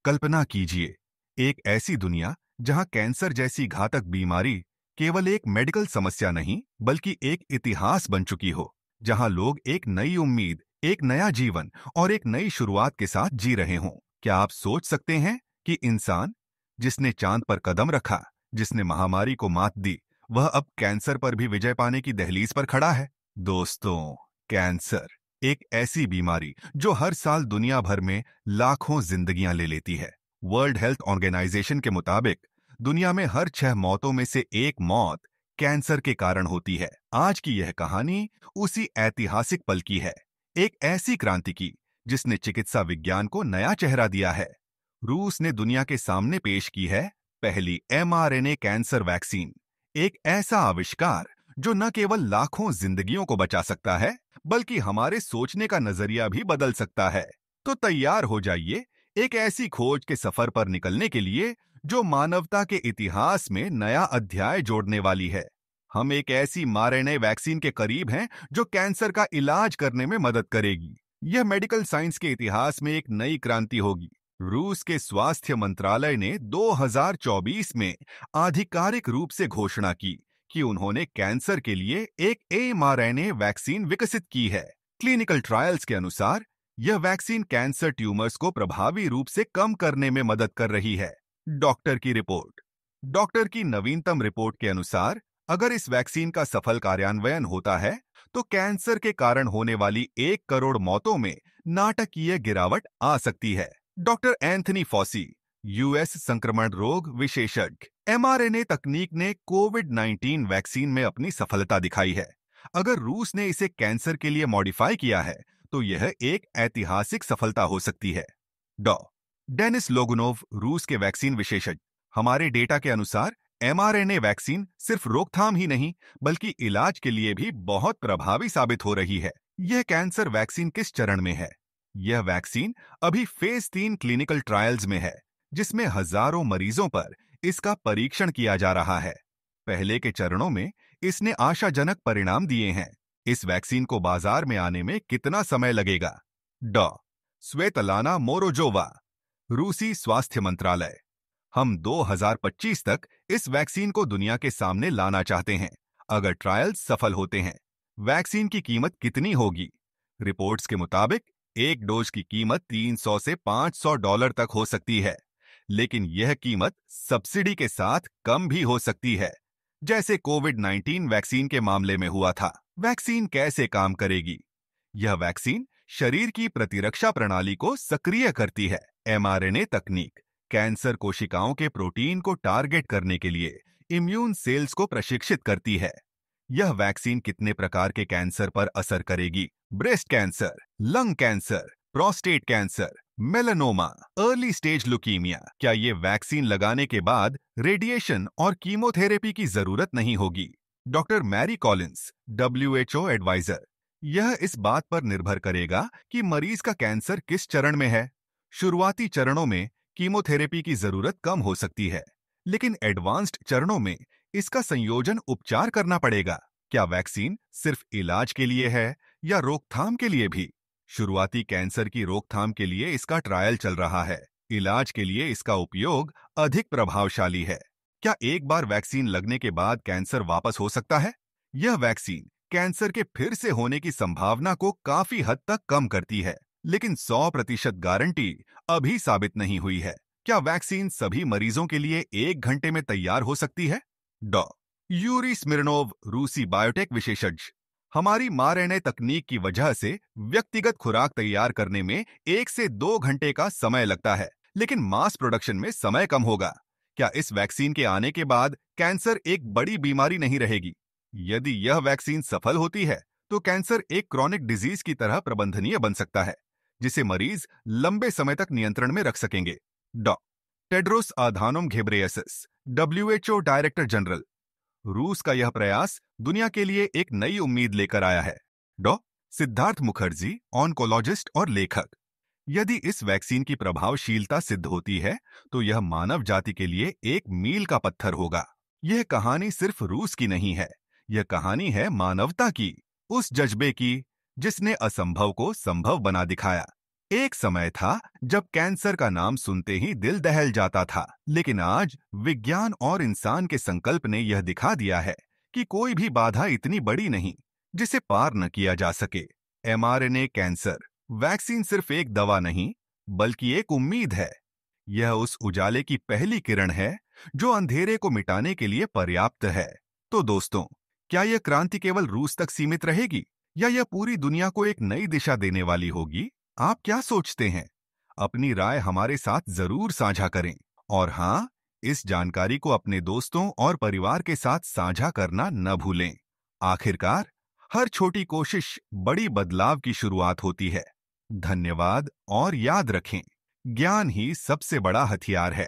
कल्पना कीजिए, एक ऐसी दुनिया जहां कैंसर जैसी घातक बीमारी केवल एक मेडिकल समस्या नहीं बल्कि एक इतिहास बन चुकी हो, जहां लोग एक नई उम्मीद, एक नया जीवन और एक नई शुरुआत के साथ जी रहे हों। क्या आप सोच सकते हैं कि इंसान, जिसने चांद पर कदम रखा, जिसने महामारी को मात दी, वह अब कैंसर पर भी विजय पाने की दहलीज पर खड़ा है? दोस्तों, कैंसर एक ऐसी बीमारी जो हर साल दुनिया भर में लाखों जिंदगियां ले लेती है। वर्ल्ड हेल्थ ऑर्गेनाइजेशन के मुताबिक दुनिया में हर 6 मौतों में से एक मौत कैंसर के कारण होती है। आज की यह कहानी उसी ऐतिहासिक पल की है, एक ऐसी क्रांति की जिसने चिकित्सा विज्ञान को नया चेहरा दिया है। रूस ने दुनिया के सामने पेश की है पहली mRNA कैंसर वैक्सीन, एक ऐसा आविष्कार जो न केवल लाखों जिंदगियों को बचा सकता है बल्कि हमारे सोचने का नजरिया भी बदल सकता है। तो तैयार हो जाइए एक ऐसी खोज के सफर पर निकलने के लिए जो मानवता के इतिहास में नया अध्याय जोड़ने वाली है। हम एक ऐसी mRNA वैक्सीन के करीब हैं जो कैंसर का इलाज करने में मदद करेगी। यह मेडिकल साइंस के इतिहास में एक नई क्रांति होगी। रूस के स्वास्थ्य मंत्रालय ने 2024 में आधिकारिक रूप से घोषणा की कि उन्होंने कैंसर के लिए एक mRNA वैक्सीन विकसित की है। क्लिनिकल ट्रायल्स के अनुसार यह वैक्सीन कैंसर ट्यूमर्स को प्रभावी रूप से कम करने में मदद कर रही है। डॉक्टर की नवीनतम रिपोर्ट के अनुसार अगर इस वैक्सीन का सफल कार्यान्वयन होता है तो कैंसर के कारण होने वाली 1 करोड़ मौतों में नाटकीय गिरावट आ सकती है। डॉक्टर एंथनी फॉसी, यूएस संक्रमण रोग विशेषज्ञ, mRNA तकनीक ने कोविड-19 वैक्सीन में अपनी सफलता दिखाई है। अगर रूस ने इसे कैंसर के लिए मॉडिफाई किया है तो यह एक ऐतिहासिक सफलता हो सकती है। डॉ. डेनिस लोगुनोव, रूस के वैक्सीन विशेषज्ञ, हमारे डेटा के अनुसार mRNA वैक्सीन सिर्फ रोकथाम ही नहीं बल्कि इलाज के लिए भी बहुत प्रभावी साबित हो रही है। यह कैंसर वैक्सीन किस चरण में है? यह वैक्सीन अभी फेज 3 क्लिनिकल ट्रायल्स में है, जिसमें हजारों मरीजों पर इसका परीक्षण किया जा रहा है। पहले के चरणों में इसने आशाजनक परिणाम दिए हैं। इस वैक्सीन को बाजार में आने में कितना समय लगेगा? डॉ. स्वेतलाना मोरोजोवा, रूसी स्वास्थ्य मंत्रालय, हम 2025 तक इस वैक्सीन को दुनिया के सामने लाना चाहते हैं। अगर ट्रायल्स सफल होते हैं, वैक्सीन की कीमत कितनी होगी? रिपोर्ट्स के मुताबिक एक डोज की कीमत $300 से $500 तक हो सकती है, लेकिन यह कीमत सब्सिडी के साथ कम भी हो सकती है, जैसे कोविड-19 वैक्सीन के मामले में हुआ था। वैक्सीन कैसे काम करेगी? यह वैक्सीन शरीर की प्रतिरक्षा प्रणाली को सक्रिय करती है। mRNA तकनीक कैंसर कोशिकाओं के प्रोटीन को टारगेट करने के लिए इम्यून सेल्स को प्रशिक्षित करती है। यह वैक्सीन कितने प्रकार के कैंसर पर असर करेगी? Breast cancer, lung cancer, prostate cancer, melanoma, early stage leukaemia. क्या ये वैक्सीन लगाने के बाद रेडिएशन और कीमोथेरेपी की जरूरत नहीं होगी? Doctor Mary Collins, WHO adviser, यह इस बात पर निर्भर करेगा कि मरीज का कैंसर किस चरण में है। शुरुआती चरणों में कीमोथेरेपी की जरूरत कम हो सकती है, लेकिन एडवांस्ड चरणों में इसका संयोजन उपचार करना पड़ेगा। क्या वैक्सीन सिर्फ इलाज के लिए है या रोकथाम के लिए भी? शुरुआती कैंसर की रोकथाम के लिए इसका ट्रायल चल रहा है। इलाज के लिए इसका उपयोग अधिक प्रभावशाली है। क्या एक बार वैक्सीन लगने के बाद कैंसर वापस हो सकता है? यह वैक्सीन कैंसर के फिर से होने की संभावना को काफी हद तक कम करती है, लेकिन 100% गारंटी अभी साबित नहीं हुई है। क्या वैक्सीन सभी मरीजों के लिए 1 घंटे में तैयार हो सकती है? डॉ. यूरी स्मिरनोव, रूसी बायोटेक विशेषज्ञ, हमारी mRNA तकनीक की वजह से व्यक्तिगत खुराक तैयार करने में 1 से 2 घंटे का समय लगता है, लेकिन मास प्रोडक्शन में समय कम होगा। क्या इस वैक्सीन के आने के बाद कैंसर एक बड़ी बीमारी नहीं रहेगी? यदि यह वैक्सीन सफल होती है तो कैंसर एक क्रॉनिक डिजीज की तरह प्रबंधनीय बन सकता है, जिसे मरीज लंबे समय तक नियंत्रण में रख सकेंगे। डॉ. Tedros Adhanom Ghebreyesus, WHO director general, रूस का यह प्रयास दुनिया के लिए एक नई उम्मीद लेकर आया है। डॉ. सिद्धार्थ मुखर्जी, ऑन्कोलॉजिस्ट और लेखक, यदि इस वैक्सीन की प्रभावशीलता सिद्ध होती है तो यह मानव जाति के लिए एक मील का पत्थर होगा। यह कहानी सिर्फ रूस की नहीं है, यह कहानी है मानवता की, उस जज्बे की जिसने असंभव को संभव बना दिखाया। एक समय था जब कैंसर का नाम सुनते ही दिल दहल जाता था, लेकिन आज विज्ञान और इंसान के संकल्प ने यह दिखा दिया है कि कोई भी बाधा इतनी बड़ी नहीं जिसे पार न किया जा सके। mRNA कैंसर वैक्सीन सिर्फ एक दवा नहीं, बल्कि एक उम्मीद है। यह उस उजाले की पहली किरण है जो अंधेरे को मिटाने के लिए पर्याप्त है। तो दोस्तों, क्या यह क्रांति केवल रूस तक सीमित रहेगी या यह पूरी दुनिया को एक नई दिशा देने वाली होगी? आप क्या सोचते हैं? अपनी राय हमारे साथ जरूर साझा करें। और हाँ, इस जानकारी को अपने दोस्तों और परिवार के साथ साझा करना न भूलें। आखिरकार, हर छोटी कोशिश बड़ी बदलाव की शुरुआत होती है। धन्यवाद और याद रखें, ज्ञान ही सबसे बड़ा हथियार है।